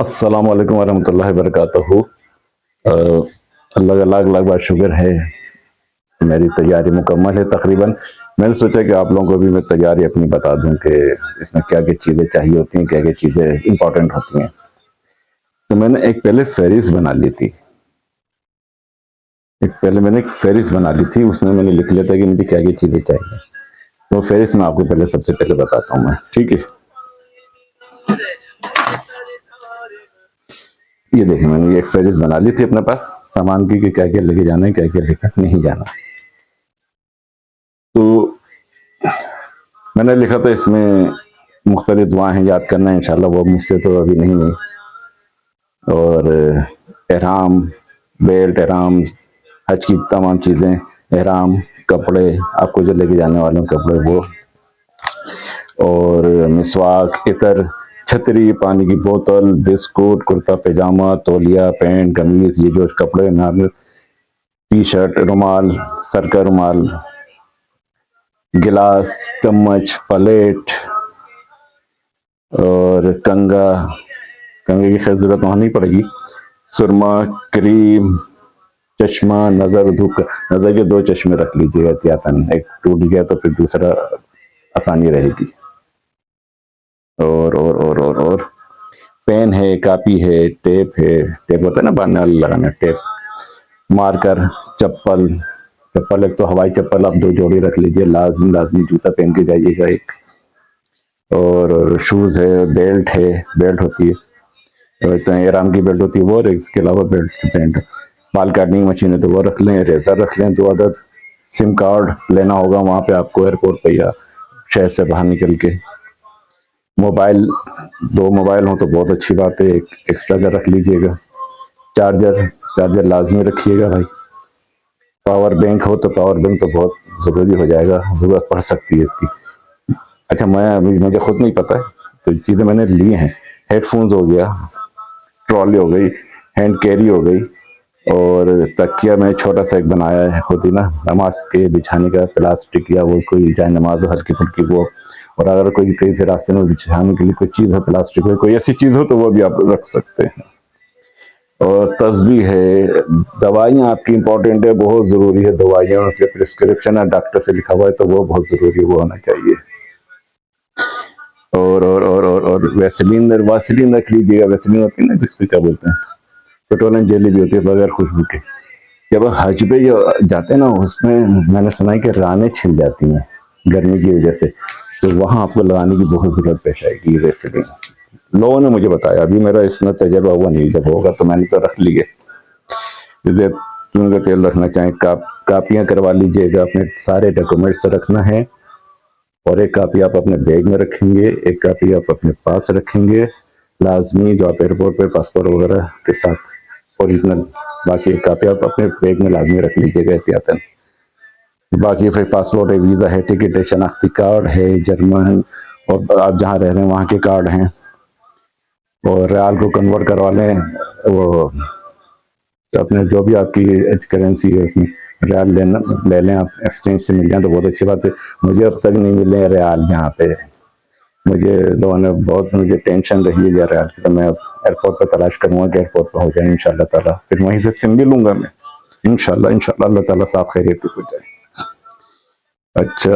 السلام علیکم ورحمۃ اللہ وبرکاتہ۔ اللہ کا لاکھ لاکھ بار شکر ہے، میری تیاری مکمل ہے تقریباً۔ میں نے سوچا کہ آپ لوگوں کو بھی میں تیاری اپنی بتا دوں کہ اس میں کیا کیا چیزیں چاہیے ہوتی ہیں، کیا کیا چیزیں امپورٹنٹ ہوتی ہیں۔ تو میں نے ایک پہلے فہرست بنا لی تھی، اس میں نے لکھ لیا تھا کہ مجھے کیا کیا چیزیں چاہیے۔ تو فہرست میں آپ کو پہلے سب سے پہلے بتاتا ہوں میں، ٹھیک ہے؟ یہ دیکھیں، میں نے ایک فہرست بنا لی تھی اپنے پاس سامان کی کہ کیا کیا لے کے جانا ہے، کیا کیا لے کے نہیں جانا۔ تو میں نے لکھا تھا اس میں مختلف دعائیں ہیں، یاد کرنا ہے انشاءاللہ، وہ مجھ سے تو ابھی نہیں ہوئی۔ اور احرام، بیلٹ، احرام، حج کی تمام چیزیں، احرام، کپڑے، آپ کو جو لے کے جانے والے ہیں کپڑے وہ، اور مسواک، عطر، چھتری، پانی کی بوتل، بسکٹ، کرتا پاجامہ، تولیہ، پینٹ، قمیض، یہ جو کپڑے، ٹی شرٹ، رومال، سر کا رومال، گلاس، چمچ، پلیٹ، اور کنگھے کی خیر ضرورت وہاں نہیں پڑے گی، سرما، کریم، چشمہ، نظر کے 2 چشمے رکھ لیجیے گا احتیاطاً، ایک ٹوٹ گیا تو پھر دوسرا آسانی رہے گی۔ اور پین ہے، کاپی ہے، ٹیپ ہوتا ہے نا باندھنے والا لگانا، ٹیپ، مارکر، چپل ایک تو ہوائی چپل آپ 2 جوڑی رکھ لیجیے، لازمی جوتا پہن کے جائیے گا ایک، اور شوز ہے، بیلٹ ہوتی ہے، تو احرام کی بیلٹ ہوتی ہے وہ، اور اس کے علاوہ پینٹ، بال کاٹنے کی مشین ہے تو وہ رکھ لیں، ریزر رکھ لیں 2 عدد، سم کارڈ لینا ہوگا وہاں پہ آپ کو ایئرپورٹ پہ یا شہر سے باہر نکل کے، موبائل 2 موبائل ہوں تو بہت اچھی بات ہے، ایک ایکسٹرا کا رکھ لیجیے گا، چارجر لازمی رکھیے گا بھائی، پاور بینک ہو تو پاور بینک تو بہت ضروری ہو جائے گا، ضرورت پڑ سکتی ہے اس کی۔ اچھا، مجھے خود نہیں پتا تو چیزیں میں نے لی ہیں، ہیڈ فونز ہو گیا، ٹرالی ہو گئی، ہینڈ کیری ہو گئی، اور تکیہ میں چھوٹا سا ایک بنایا ہے خود ہی نا، نماز کے بچھانے کا، پلاسٹک یا وہ کوئی جائے نماز ہو ہلکی پھلکی وہ، اور اگر کوئی کہیں سے راستے میں بچھانے کے لیے کوئی چیز ہو، پلاسٹک میں کوئی ایسی چیز ہو تو وہ بھی آپ رکھ سکتے ہیں، اور تسبیح ہے، دوائیاں آپ کی امپورٹنٹ ہے، بہت ضروری ہے، دوائیاں اس کے پرسکرپشن ہے ڈاکٹر سے لکھا ہوا ہے تو وہ بہت ضروری ہے، وہ ہونا چاہیے، اور ویسلین رکھ لیجیے گا، ویسلین ہوتی ہے نا جس کو کیا بولتے ہیں، پیٹرولیم جیلی بھی ہوتی ہے بغیر خوشبو کے، جب حج پہ جاتے ہیں نا اس میں نے سنا ہے کہ رانیں چھل جاتی ہیں گرمی کی وجہ سے، تو وہاں آپ کو لگانے کی بہت ضرورت پیش آئے گی ویسلین، لوگوں نے مجھے بتایا، ابھی میرا اس میں تجربہ ہوا نہیں، جب ہوگا تو میں نے تو رکھ لیے، زیتون کا تیل رکھنا چاہیں، کاپیاں کروا لیجیے گا، اپنے سارے ڈاکومنٹس رکھنا ہے، اور ایک کاپی آپ اپنے بیگ میں رکھیں گے، ایک کاپی آپ اپنے پاس رکھیں گے لازمی، جو آپ ایئرپورٹ پہ پاسپورٹ وغیرہ کے ساتھ اوریجنل، باقی ایک کاپی آپ اپنے بیگ میں لازمی رکھ لیجیے گا احتیاطاً، باقی پھر پاسپورٹ ہے، ویزا ہے، ٹکٹ ہے، شناختی کارڈ ہے، جرمن اور آپ جہاں رہ رہے ہیں وہاں کے کارڈ ہیں، اور ریال کو کنورٹ کروا لیں، وہ اپنے جو بھی آپ کی کرنسی ہے اس میں ریال لے لیں، آپ ایکسچینج سے مل جائیں تو بہت اچھی بات ہے، مجھے اب تک نہیں ملے ریال یہاں پہ، لوگوں نے بہت مجھے ٹینشن رہی ہے ریال کی، تو میں اب ایئرپورٹ پہ تلاش کروں گا کہ ایئرپورٹ پہ ہو جائے انشاءاللہ تعالیٰ، پھر وہیں سے سم بھی لوں گا میں انشاءاللہ اللہ تعالیٰ ساتھ خیریت ہو جائے۔ اچھا،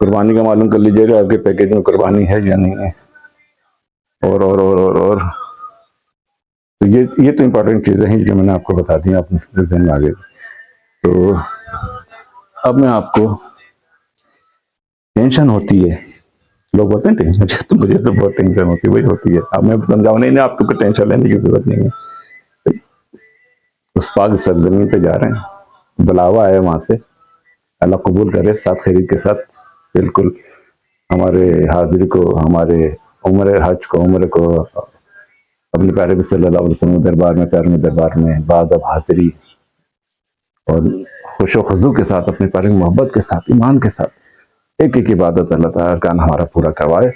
قربانی کا معلوم کر لیجیے گا آپ کے پیکیج میں قربانی ہے یا نہیں ہے، اور تو یہ تو امپورٹنٹ چیزیں ہیں جو میں نے آپ کو بتا دی اپنے ذہن میں آگے۔ تو اب میں آپ کو، ٹینشن ہوتی ہے، لوگ بولتے ہیں ٹینشن، تو مجھے تو بہت ٹینشن ہوتی ہے، اب میں سمجھاؤں نہیں، آپ کو ٹینشن لینے کی ضرورت نہیں ہے، اس پاک سرزمین پہ جا رہے ہیں، بلاوا ہے وہاں سے، اللہ قبول کرے ساتھ خیریت کے ساتھ، بالکل ہمارے حاضری کو، ہمارے حج کو، عمرے کو اپنے پیارے نبی صلی اللہ علیہ وسلم دربار میں بادب حاضری اور خوش و خضوع کے ساتھ، اپنے پیارے محبت کے ساتھ، ایمان کے ساتھ، ایک ایک عبادت اللہ تعالیٰ کا ہمارا پورا کروائے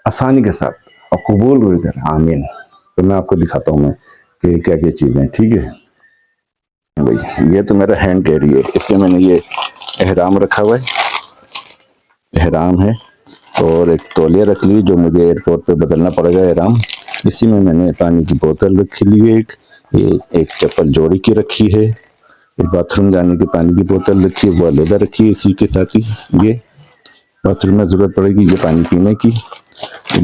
آسانی کے ساتھ اور قبول بھی کرے، آمین۔ تو میں آپ کو دکھاتا ہوں میں کہ کیا کیا چیزیں، ٹھیک ہے بھائی، یہ تو میرا ہینڈ کیری ہے، اس میں نے یہ احرام رکھا ہوا ہے، احرام ہے، اور ایک تولیہ رکھ لی جو مجھے ایئرپورٹ پہ بدلنا پڑے گا احرام، اسی میں نے پانی کی بوتل رکھی لی ہے، ایک چپل جوڑی کی رکھی ہے، ایک باتھ روم جانے کی پانی کی بوتل رکھی ہے وہ علیحدہ رکھی ہے، اسی کے ساتھ ہی یہ باتھ روم میں ضرورت پڑے گی یہ پانی پینے کی،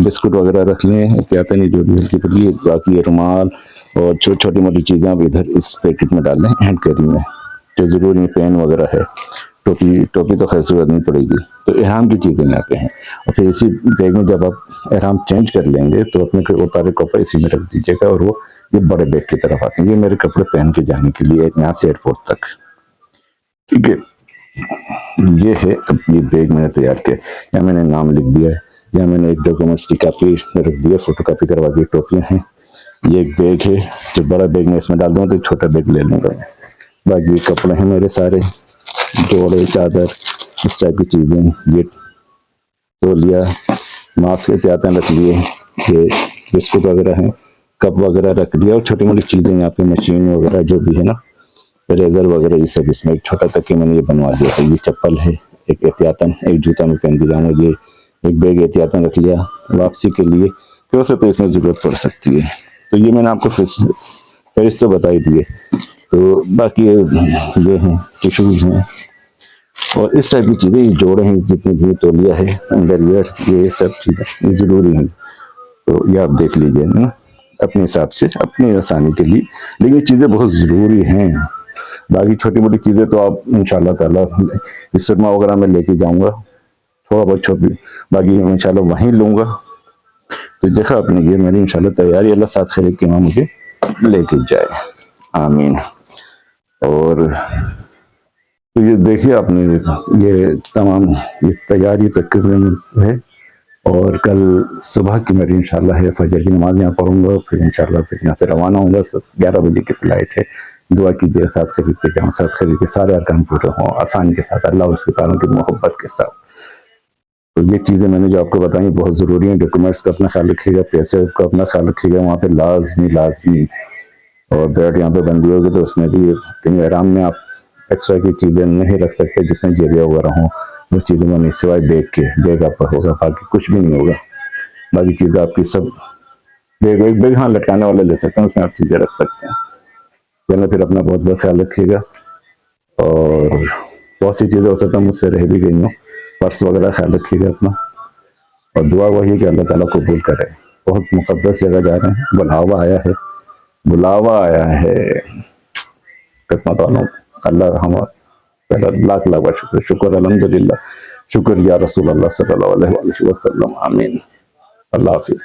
بسکٹ وغیرہ رکھ لیں احتیاطاً جو بھی ہلکی پھلکی، باقی یہ رومال اور چھوٹی موٹی چیزیں آپ ادھر اس پیکٹ میں ڈال لیں ہینڈ کیری میں، جو ضروری پین وغیرہ ہے، ٹوپی تو خیر ضرورت نہیں پڑے گی، تو احرام کی چیزیں یہاں پہ ہیں۔ اور پھر اسی بیگ میں جب آپ احرام چینج کر لیں گے تو اپنے سارے کپڑے اسی میں رکھ دیجیے گا، اور وہ یہ بڑے بیگ کی طرف آتے ہیں، یہ میرے کپڑے پہن کے جانے کے لیے یہاں سے ایئرپورٹ تک، ٹھیک ہے۔ یہ ہے یہ بیگ میں نے تیار کیا، یا میں نے نام لکھ دیا ہے، یا میں نے ایک ڈاکومنٹس کی کاپی رکھ دی ہے، فوٹو کاپی کروا دی، ٹوپیاں ہیں، یہ ایک بیگ ہے، جو بڑا بیگ میں اس میں ڈال دوں تو چھوٹا بیگ لے لوں گا، باقی کپڑے ہیں میرے سارے، جوڑے، چادر، اس ٹائپ کی چیزیں، یہ تولیہ، ماسک احتیاطاً رکھ لیے، یہ بسکٹ وغیرہ ہیں، کپ وغیرہ رکھ دیا، اور چھوٹی موٹی چیزیں یہاں پہ مشین وغیرہ جو بھی ہے نا، ریزر وغیرہ یہ سب اس میں، ایک چھوٹا تک میں نے یہ بنوا دیا ہے، یہ چپل ہے ایک احتیاطاً، ایک جوتا میں پہن کے جانا، یہ ایک بیگ احتیاطاً رکھ لیا واپسی کے لیے، کہ ہو سکتا ہے اس میں ضرورت پڑ سکتی ہے، تو یہ میں نے آپ کو فہرست تو بتا ہی دیے، تو باقی یہ ہیں ٹیشوز ہیں، اور اس ٹائپ کی چیزیں، یہ جوڑے ہیں جتنی بھی، تولیہ ہے، انڈر ویئر، یہ سب چیزیں یہ ضروری ہیں، تو یہ آپ دیکھ لیجیے نا اپنے حساب سے اپنی آسانی کے لیے، لیکن یہ چیزیں بہت ضروری ہیں، باقی چھوٹی موٹی چیزیں تو آپ انشاءاللہ تعالیٰ اس سرما وغیرہ میں لے کے جاؤں گا، تھوڑا بہت چھوٹی، باقی انشاءاللہ وہیں لوں گا، تو دیکھا آپ نے یہ میری انشاءاللہ تیاری، اللہ ساتھ خرید کے وہاں مجھے لے کے جائے، آمین۔ اور تو یہ دیکھیے آپ نے یہ تمام یہ تیاری تقریباً ہے، اور کل صبح کی میری انشاءاللہ ہے فجر کی نماز یہاں پڑھوں گا، پھر انشاءاللہ پھر یہاں سے روانہ ہوں گا، 11 بجے کی فلائٹ ہے، دعا کیجیے ساتھ خرید کے جاؤں، ساتھ خرید کے سارے ارکان پورے ہوں آسانی کے ساتھ، اللہ اس کے کاروں کی محبت کے ساتھ، تو یہ چیزیں میں نے جو آپ کو بتائیں بہت ضروری ہیں، ڈاکومنٹس کا اپنا خیال رکھیے گا، پیسے کا اپنا خیال رکھیے گا، وہاں پہ لازمی، اور بیڈ یہاں پہ بندی ہوگی تو اس میں بھی کہیں احرام میں آپ ایکسٹرا کی چیزیں نہیں رکھ سکتے، جس میں جیبیں وغیرہ ہوں، وہ چیزیں میں نہیں، سوائے بیگ آپ کا ہوگا، باقی کچھ بھی نہیں ہوگا، باقی چیزیں آپ کی سب بیگ ہاں لٹکانے والا لے سکتے ہیں، اس میں آپ چیزیں رکھ سکتے ہیں، چلو پھر اپنا بہت بہت خیال رکھیے گا، اور بہت سی چیزیں ہو سکتا ہے مجھ سے رہ بھی گئی ہوں، پرس وغیرہ خیال رکھیے گا اپنا، اور دعا وہی کہ اللہ تعالیٰ قبول کرے، بہت مقدس جگہ جا رہے ہیں، بلاوا آیا ہے، قسمت والوں، اللہ ہم لاکھ بار شکر الحمدللہ، شکر یا رسول اللہ صلی اللہ علیہ وسلم، آمین، اللہ حافظ۔